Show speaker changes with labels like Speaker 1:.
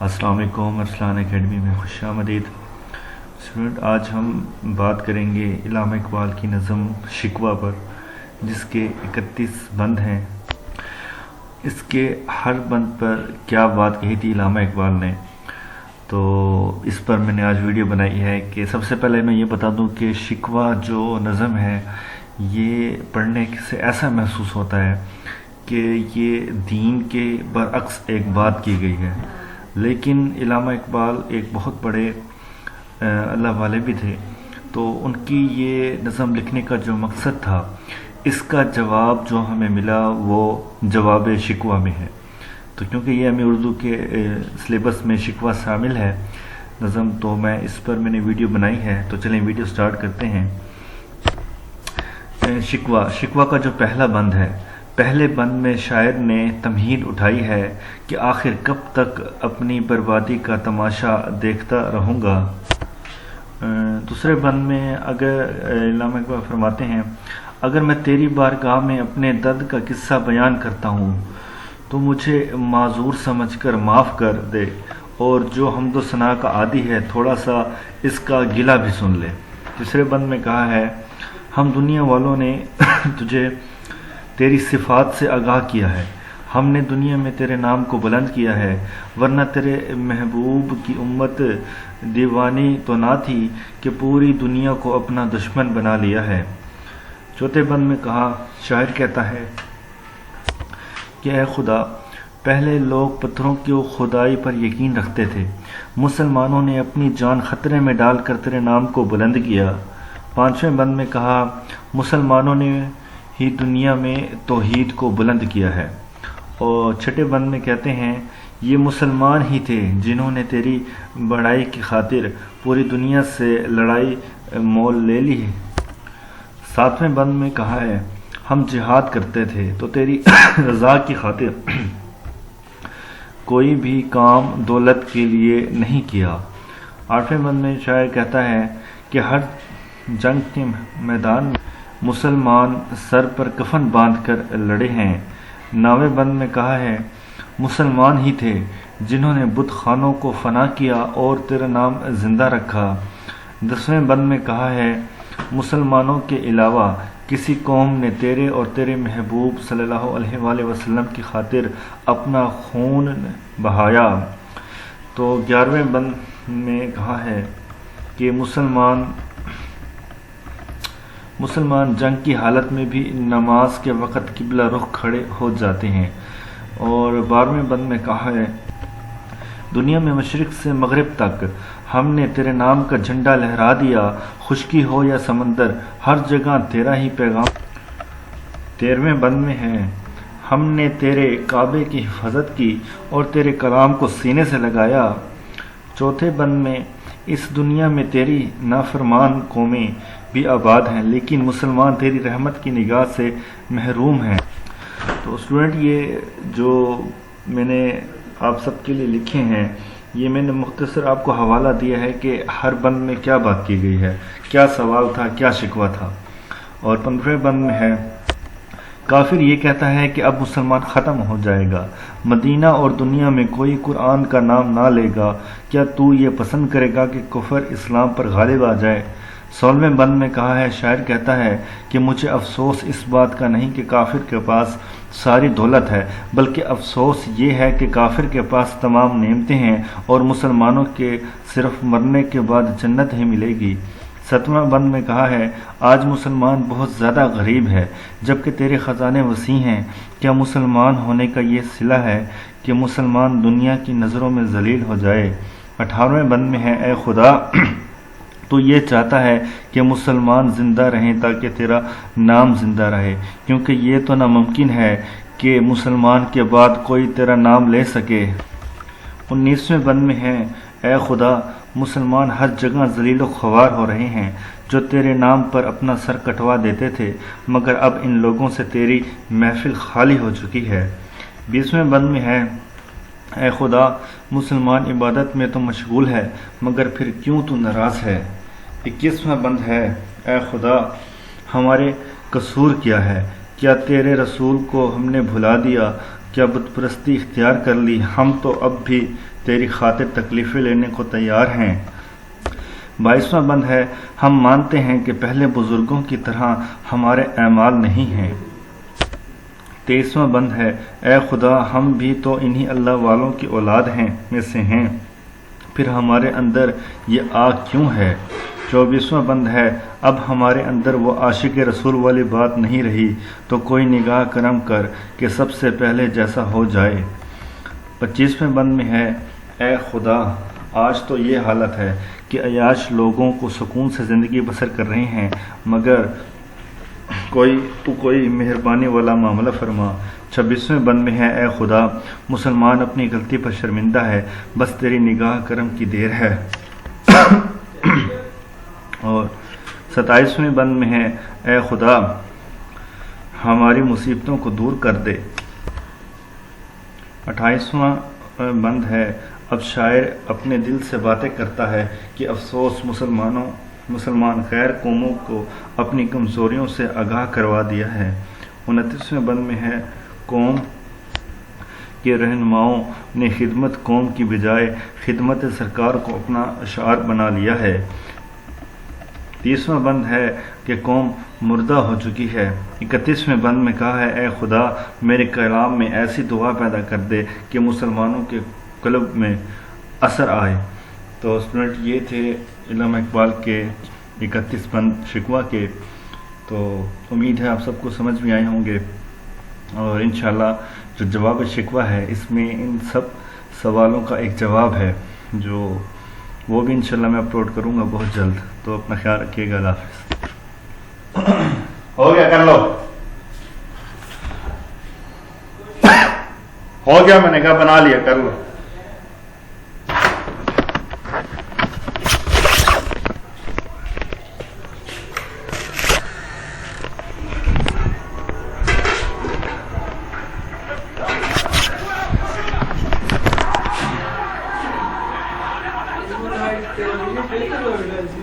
Speaker 1: السلام علیکم، ارسلان اکیڈمی میں خوش آمدید اسٹوڈنٹ۔ آج ہم بات کریں گے علامہ اقبال کی نظم شکوہ پر، جس کے 31 بند ہیں۔ اس کے ہر بند پر کیا بات کہی تھی علامہ اقبال نے، تو اس پر میں نے آج ویڈیو بنائی ہے کہ سب سے پہلے میں یہ بتا دوں کہ شکوہ جو نظم ہے یہ پڑھنے سے ایسا محسوس ہوتا ہے کہ یہ دین کے برعکس ایک بات کی گئی ہے، لیکن علامہ اقبال ایک بہت بڑے اللہ والے بھی تھے، تو ان کی یہ نظم لکھنے کا جو مقصد تھا، اس کا جواب جو ہمیں ملا وہ جواب شکوہ میں ہے۔ تو کیونکہ یہ ہمیں اردو کے سلیبس میں شکوہ شامل ہے نظم، تو اس پر میں نے ویڈیو بنائی ہے، تو چلیں ویڈیو سٹارٹ کرتے ہیں۔ شکوہ کا جو پہلا بند ہے، پہلے بند میں شاعر نے تمہید اٹھائی ہے کہ آخر کب تک اپنی بربادی کا تماشا دیکھتا رہوں گا۔ دوسرے بند میں اگر علامہ اقبال فرماتے ہیں، اگر میں تیری بارگاہ میں اپنے درد کا قصہ بیان کرتا ہوں تو مجھے معذور سمجھ کر معاف کر دے، اور جو حمد و ثنا کا عادی ہے تھوڑا سا اس کا گلہ بھی سن لے۔ تیسرے بند میں کہا ہے، ہم دنیا والوں نے تجھے تیری صفات سے آگاہ کیا ہے، ہم نے دنیا میں تیرے نام کو بلند کیا ہے، ورنہ تیرے محبوب کی امت دیوانی تو نہ تھی کہ پوری دنیا کو اپنا دشمن بنا لیا ہے۔ چوتھے بند میں کہا، شاعر کہتا ہے کہ اے خدا، پہلے لوگ پتھروں کی خدائی پر یقین رکھتے تھے، مسلمانوں نے اپنی جان خطرے میں ڈال کر تیرے نام کو بلند کیا۔ پانچویں بند میں کہا، مسلمانوں نے ہی دنیا میں توحید کو بلند کیا ہے۔ اور چھٹے بند میں کہتے ہیں، یہ مسلمان ہی تھے جنہوں نے تیری بڑائی کی خاطر پوری دنیا سے لڑائی مول لے لی۔ ساتویں بند میں کہا ہے، ہم جہاد کرتے تھے تو تیری رضا کی خاطر کوئی بھی کام دولت کے لیے نہیں کیا۔ آٹھویں بند میں شاعر کہتا ہے کہ ہر جنگ کے میدان میں مسلمان سر پر کفن باندھ کر لڑے ہیں۔ نویں بند میں کہا ہے، مسلمان ہی تھے جنہوں نے بت خانوں کو فنا کیا اور تیرا نام زندہ رکھا۔ 10ویں بند میں کہا ہے، مسلمانوں کے علاوہ کسی قوم نے تیرے اور تیرے محبوب صلی اللہ علیہ وآلہ وسلم کی خاطر اپنا خون بہایا۔ تو 11ویں بند میں کہا ہے کہ مسلمان جنگ کی حالت میں بھی نماز کے وقت قبلہ رخ کھڑے ہو جاتے ہیں۔ اور 12ویں بند میں کہا ہے، دنیا میں مشرق سے مغرب تک ہم نے تیرے نام کا جھنڈا لہرا دیا، خشکی ہو یا سمندر ہر جگہ تیرا ہی پیغام۔ 13ویں بند میں ہے، ہم نے تیرے کعبے کی حفاظت کی اور تیرے کلام کو سینے سے لگایا۔ چوتھے بند میں، اس دنیا میں تیری نافرمان قومیں بھی آباد ہیں، لیکن مسلمان تیری رحمت کی نگاہ سے محروم ہیں۔ تو اسٹوڈنٹ، یہ جو میں نے آپ سب کے لیے لکھے ہیں، یہ میں نے مختصر آپ کو حوالہ دیا ہے کہ ہر بند میں کیا بات کی گئی ہے، کیا سوال تھا، کیا شکوہ تھا۔ اور 15ویں بند میں ہے، کافر یہ کہتا ہے کہ اب مسلمان ختم ہو جائے گا، مدینہ اور دنیا میں کوئی قرآن کا نام نہ لے گا، کیا تو یہ پسند کرے گا کہ کفر اسلام پر غالب آ جائے؟ 16ویں بند میں کہا ہے، شاعر کہتا ہے کہ مجھے افسوس اس بات کا نہیں کہ کافر کے پاس ساری دولت ہے، بلکہ افسوس یہ ہے کہ کافر کے پاس تمام نعمتیں ہیں اور مسلمانوں کے صرف مرنے کے بعد جنت ہی ملے گی۔ 7واں بند میں کہا ہے، آج مسلمان بہت زیادہ غریب ہے جبکہ تیرے خزانے وسیع ہیں، کیا مسلمان ہونے کا یہ صلہ ہے کہ مسلمان دنیا کی نظروں میں ذلیل ہو جائے؟ 18ویں بند میں ہے، اے خدا، تو یہ چاہتا ہے کہ مسلمان زندہ رہیں تاکہ تیرا نام زندہ رہے، کیونکہ یہ تو ناممکن ہے کہ مسلمان کے بعد کوئی تیرا نام لے سکے۔ 19ویں بند میں ہے، اے خدا، مسلمان ہر جگہ ذلیل و خوار ہو رہے ہیں جو تیرے نام پر اپنا سر کٹوا دیتے تھے، مگر اب ان لوگوں سے تیری محفل خالی ہو چکی ہے۔ 20ویں بند میں ہے، اے خدا، مسلمان عبادت میں تو مشغول ہے، مگر پھر کیوں تو ناراض ہے؟ 21واں بند ہے، اے خدا، ہمارے قصور کیا ہے؟ کیا تیرے رسول کو ہم نے بھلا دیا؟ کیا بت پرستی اختیار کر لی؟ ہم تو اب بھی تیری خاطر تکلیفیں لینے کو تیار ہیں۔ 22واں بند ہے، ہم مانتے ہیں کہ پہلے بزرگوں کی طرح ہمارے اعمال نہیں ہیں۔ 23واں بند ہے، اے خدا ہم بھی تو انہی اللہ والوں کی اولاد میں سے ہیں، پھر ہمارے اندر یہ آگ کیوں ہے؟ 24واں بند ہے، اب ہمارے اندر وہ عاشق رسول والی بات نہیں رہی، تو کوئی نگاہ کرم کر کہ سب سے پہلے جیسا ہو جائے۔ 25ویں بند میں ہے، اے خدا آج تو یہ حالت ہے کہ عیاش لوگوں کو سکون سے زندگی بسر کر رہے ہیں، مگر کوئی مہربانی والا معاملہ فرما۔ 26ویں بند میں ہے، اے خدا مسلمان اپنی غلطی پر شرمندہ ہے، بس تیری نگاہ کرم کی دیر ہے۔ اور 27ویں بند میں ہے، اے خدا ہماری مصیبتوں کو دور کر دے۔ 28واں بند ہے، اب شاعر اپنے دل سے باتیں کرتا ہے کہ افسوس مسلمان غیر قوموں کو اپنی کمزوریوں سے آگاہ کروا دیا ہے۔ 29ویں بند میں ہے، قوم کے رہنماؤں نے خدمت قوم کی بجائے خدمت سرکار کو اپنا شعار بنا لیا ہے۔ 30واں بند ہے کہ قوم مردہ ہو چکی ہے۔ 31ویں بند میں کہا ہے، اے خدا میرے کلام میں ایسی دعا پیدا کر دے کہ مسلمانوں کے قلب میں اثر آئے۔ تو اسٹوڈنٹ یہ تھے علامہ اقبال کے 31 بند شکوہ کے، تو امید ہے آپ سب کو سمجھ بھی آئے ہوں گے، اور انشاءاللہ جو جواب شکوہ ہے اس میں ان سب سوالوں کا ایک جواب ہے، جو وہ بھی انشاءاللہ میں اپلوڈ کروں گا بہت جلد، تو اپنا خیال رکھیے گا۔ اللہ حافظ۔ ہو گیا، کر لو، ہو گیا، میں نے کہا بنا لیا، کر لو۔
Speaker 2: Thank you.